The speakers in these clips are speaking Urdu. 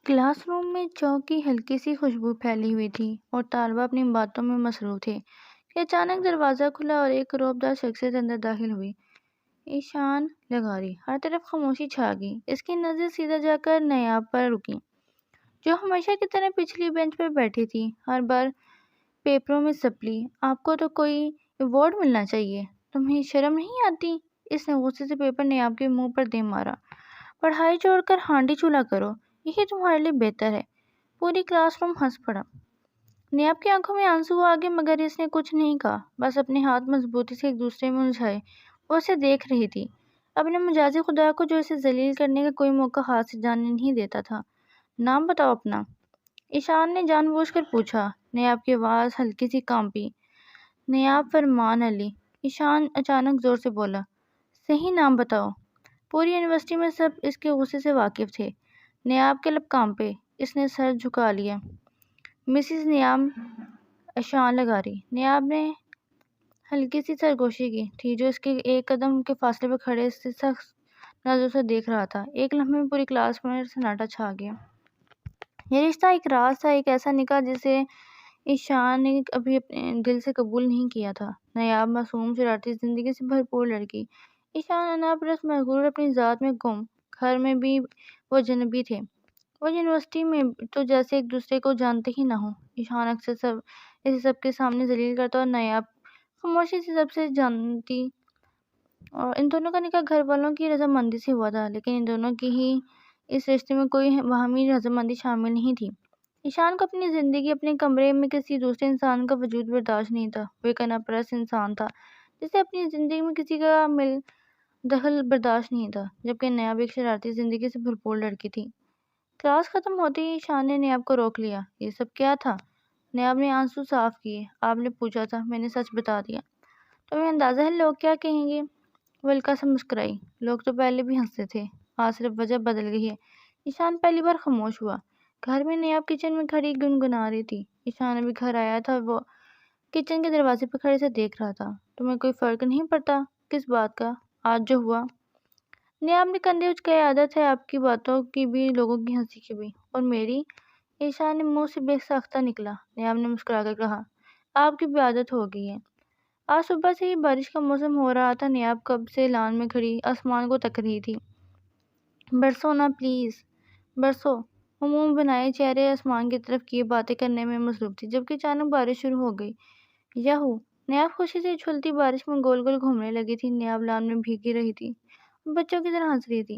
کلاس روم میں چوک کی ہلکی سی خوشبو پھیلی ہوئی تھی اور طالبہ اپنی باتوں میں مصروف تھے کہ اچانک دروازہ کھلا اور ایک روبدار شخصیت اندر داخل ہوئی۔ ایشان لغاری۔ ہر طرف خاموشی چھا گئی۔ اس کی نظر سیدھا جا کر نیاب پر رکی، جو ہمیشہ کی طرح پچھلی بینچ پر بیٹھی تھی، ہر بار پیپروں میں سپلی۔ آپ کو تو کوئی ایوارڈ ملنا چاہیے، تمہیں شرم نہیں آتی؟ اس نے غصے سے پیپر نیاب کے منہ پر دے مارا۔ پڑھائی چھوڑ کر ہانڈی چولہا کرو، یہی تمہارے لیے بہتر ہے۔ پوری کلاس روم ہنس پڑا۔ نیاب کی آنکھوں میں آنسو آ گئے، مگر اس نے کچھ نہیں کہا، بس اپنے ہاتھ مضبوطی سے ایک دوسرے میں الجھائے۔ وہ اسے دیکھ رہی تھی، اپنے مجازی خدا کو جو اسے ذلیل کرنے کا کوئی موقع ہاتھ سے جانے نہیں دیتا تھا۔ نام بتاؤ اپنا، ایشان نے جان بوجھ کر پوچھا۔ نیاب کی آواز ہلکی سی کانپی۔ نیاب فرمان علی۔ ایشان اچانک زور سے بولا، صحیح نام بتاؤ۔ پوری یونیورسٹی میں سب اس کے غصے سے واقف تھے۔ نیاب کے لب کانپے، اس نے سر جھکا لیا۔ مسز نیاب ایشان لغاری۔ نیاب نے ہلکی سی سرگوشی کی تھی، جو اس کے ایک قدم کے فاصلے پر کھڑے سے سخت نظروں سے دیکھ رہا تھا۔ ایک لمحے میں پوری کلاس میں سناٹا چھا گیا۔ یہ رشتہ ایک راز تھا، ایک ایسا نکاح جسے ایشان نے ابھی اپنے دل سے قبول نہیں کیا تھا۔ نیاب معصوم، شرارتی، زندگی سے بھرپور لڑکی۔ ایشان انا پرست، مغرور، اپنی ذات میں گم۔ گھر میں بھی وہ اجنبی تھے، اور یونیورسٹی میں تو جیسے ایک دوسرے کو جانتے ہی نہ ہوں۔ ایشان اکثر اسے سب کے سامنے ذلیل کرتا اور نیاب خاموشی سے سب سے جانتی۔ اور ان دونوں کا نکاح گھر والوں کی رضامندی سے ہوا تھا، لیکن ان دونوں کی ہی اس رشتے میں کوئی باہمی رضامندی شامل نہیں تھی۔ ایشان کو اپنی زندگی، اپنے کمرے میں کسی دوسرے انسان کا وجود برداشت نہیں تھا۔ وہ ایک انا پرست انسان تھا جسے اپنی زندگی میں کسی کا دخل برداشت نہیں تھا، جبکہ نیاب ایک شرارتی، زندگی سے بھرپور لڑکی تھی۔ کلاس ختم ہوتے ہی ایشان نے نیاب کو روک لیا۔ یہ سب کیا تھا؟ نیاب نے آنسو صاف کیے۔ آپ نے پوچھا تھا، میں نے سچ بتا دیا۔ تمہیں اندازہ ہے لوگ کیا کہیں گے؟ وہ ہلکا سا مسکرائی۔ لوگ تو پہلے بھی ہنستے تھے، آج صرف وجہ بدل گئی ہے۔ ایشان پہلی بار خاموش ہوا۔ گھر میں نیاب کچن میں کھڑی گنگنا رہی تھی۔ ایشان ابھی گھر آیا تھا، وہ کچن کے دروازے پر کھڑے سے دیکھ رہا تھا۔ تمہیں کوئی فرق نہیں پڑتا؟ کس بات کا؟ آج جو ہوا؟ نیاب نے کندھے اچکائے۔ عادت ہے آپ کی باتوں کی بھی، لوگوں کی ہنسی کی بھی، اور میری؟ ایشان نے منہ سے بے ساختہ نکلا۔ نیاب نے مسکرا کر کہا، آپ کی بھی عادت ہو گئی ہے۔ آج صبح سے ہی بارش کا موسم ہو رہا تھا۔ نیاب کب سے لان میں کھڑی آسمان کو تک رہی تھی۔ برسو نا پلیز، برسو۔ وہ منہ بنائے چہرے آسمان کی طرف کیے باتیں کرنے میں مصروف تھی، جبکہ اچانک بارش شروع ہو گئی۔ یاہو! نیاب خوشی سے اچھلتی بارش میں گول گول گھومنے لگی تھی۔ نیاب لان میں بھیگی رہی تھی اور بچوں کی طرح ہنس رہی تھی۔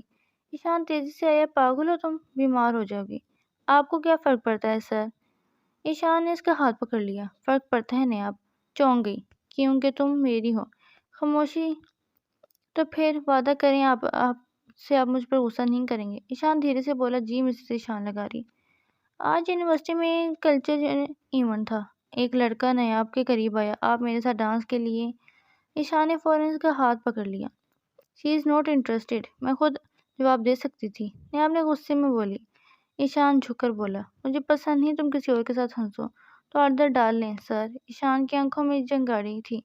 ایشان تیزی سے آیا۔ پاگل ہو تم؟ بیمار ہو جاؤ گی۔ آپ کو کیا فرق پڑتا ہے سر؟ ایشان نے اس کا ہاتھ پکڑ لیا۔ فرق پڑتا ہے؟ نیاب چونک گئی۔ کیونکہ تم میری ہو۔ خاموشی۔ تو پھر وعدہ کریں آپ سے آپ مجھ پر غصہ نہیں کریں گے؟ ایشان دھیرے سے بولا، جی مسز ایشان لغاری۔ آج یونیورسٹی میں ایک کلچر ایونٹ تھا۔ ایک لڑکا نیاب کے قریب آیا۔ آپ میرے ساتھ ڈانس کے لیے؟ ایشان نے فوراً اس کا ہاتھ پکڑ لیا۔ شی از ناٹ انٹرسٹڈ۔ میں خود جواب دے سکتی تھی، نیاب نے غصے میں بولی۔ ایشان جھک کر بولا، مجھے پسند نہیں تم کسی اور کے ساتھ ہنسو تو آرڈر ڈال لیں سر۔ ایشان کی آنکھوں میں چنگاڑی تھی۔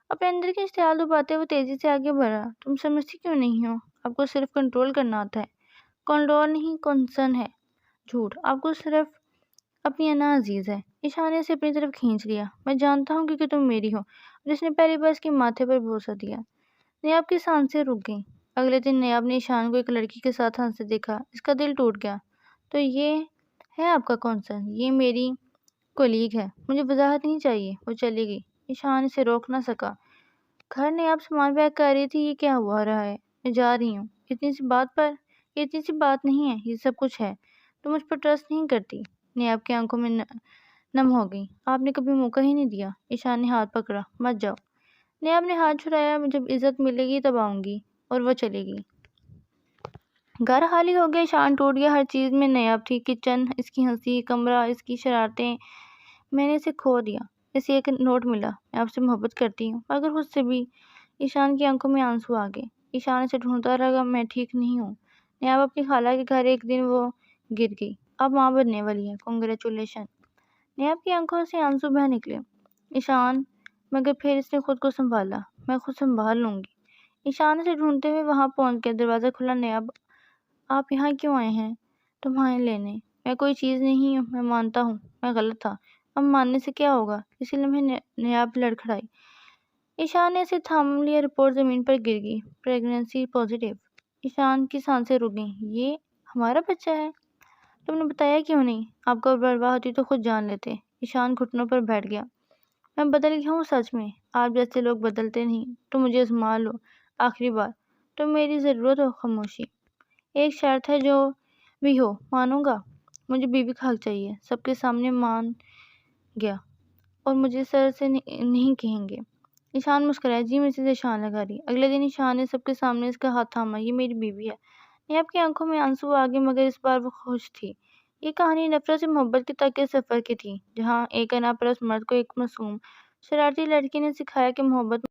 اپنے اندر کی اشتعال دباتے وہ تیزی سے آگے بڑھا۔ تم سمجھتی کیوں نہیں ہو؟ آپ کو صرف کنٹرول کرنا آتا ہے۔ کنٹرول نہیں، کنسرن ہے۔ جھوٹ۔ آپ کو صرف اپنی انا عزیز ہے۔ ایشان نے اسے اپنی طرف کھینچ لیا۔ میں جانتا ہوں کیونکہ تم میری ہو۔ اور اس نے پہلی بار اس کے ماتھے پر بوسہ دیا۔ نیاب کی سانسیں رک گئیں۔ اگلے دن نیاب نے ایشان کو ایک لڑکی کے ساتھ ہنستے دیکھا۔ اس کا دل ٹوٹ گیا۔ تو یہ ہے آپ کا کنسرن؟ یہ میری کولیگ ہے، مجھے وضاحت نہیں چاہیے۔ وہ چلی گئی۔ ایشان اسے روک نہ سکا۔ گھر نیاب سامان پیک کر رہی تھی۔ یہ کیا ہو رہا ہے؟ میں جا رہی ہوں۔ اتنی سی بات پر؟ یہ اتنی سی بات نہیں ہے، یہ سب کچھ ہے۔ تم مجھ پر ٹرسٹ نہیں کرتی۔ نیاب کی آنکھوں میں نم ہو گئی۔ آپ نے کبھی موقع ہی نہیں دیا۔ ایشان نے ہاتھ پکڑا۔ مت جاؤ۔ نیاب نے ہاتھ چھڑایا۔ جب عزت ملے گی تب آؤں گی۔ اور وہ چلی گئی۔ گھر خالی ہو گیا۔ ایشان ٹوٹ گیا۔ ہر چیز میں نیاب تھی۔ کچن، اس کی ہنسی، کمرہ، اس کی شرارتیں۔ میں نے اسے کھو دیا۔ اسے ایک نوٹ ملا، میں آپ سے محبت کرتی ہوں، مگر خود سے بھی۔ ایشان کی آنکھوں میں آنسو آ گئے۔ ایشان اسے ڈھونڈتا رہا۔ میں ٹھیک نہیں ہوں۔ نیاب اپنی خالہ کے گھر ایک دن وہ گر گئی۔ اب ماں بننے والی ہے۔ کنگریچولیشن۔ نیاب کی آنکھوں سے آنسو بہہ نکلے۔ ایشان، مگر پھر اس نے خود کو سنبھالا۔ میں خود سنبھال لوں گی۔ ایشان اسے ڈھونڈتے ہوئے وہاں پہنچ گیا۔ دروازہ کھلا۔ نیاب، آپ یہاں کیوں آئے ہیں؟ تمہیں لینے۔ میں کوئی چیز نہیں ہوں، میں مانتا ہوں میں غلط تھا، اب ماننے سے کیا ہوگا؟ اسی لمحے نیاب لڑکھڑائی۔ ایشان نے اسے تھام لیا، رپورٹ زمین پر گر گئی۔ Pregnancy positive. ایشان کی سانسیں رک گئیں۔ یہ ہمارا بچہ ہے؟ تم نے بتایا کیوں نہیں؟ آپ کو پرواہ ہوتی تو خود جان لیتے۔ ایشان گھٹنوں پر بیٹھ گیا۔ میں بدل گیا ہوں سچ میں، آپ جیسے لوگ بدلتے نہیں۔ تم مجھے آزما لو، آخری بار، تم میری ضرورت ہو خاموشی۔ ایک شرط ہے، جو بھی ہو مانوں گا۔ مجھے بیوی کا حق چاہیے، سب کے سامنے مان گیا، اور مجھے سر سے نہیں کہیں گے۔ ایشان مسکرایا، جی مسز ایشان لگا رہی۔ اگلے دن ایشان نے سب کے سامنے اس کا ہاتھ تھاما، یہ میری بیوی ہے۔ نیاب کی آنکھوں میں آنسو آ گئے، مگر اس بار وہ خوش تھی۔ یہ کہانی نفرت سے محبت کے تک کے سفر کی تھی، جہاں ایک انا پرست مرد کو ایک معصوم شرارتی لڑکی نے سکھایا کہ محبت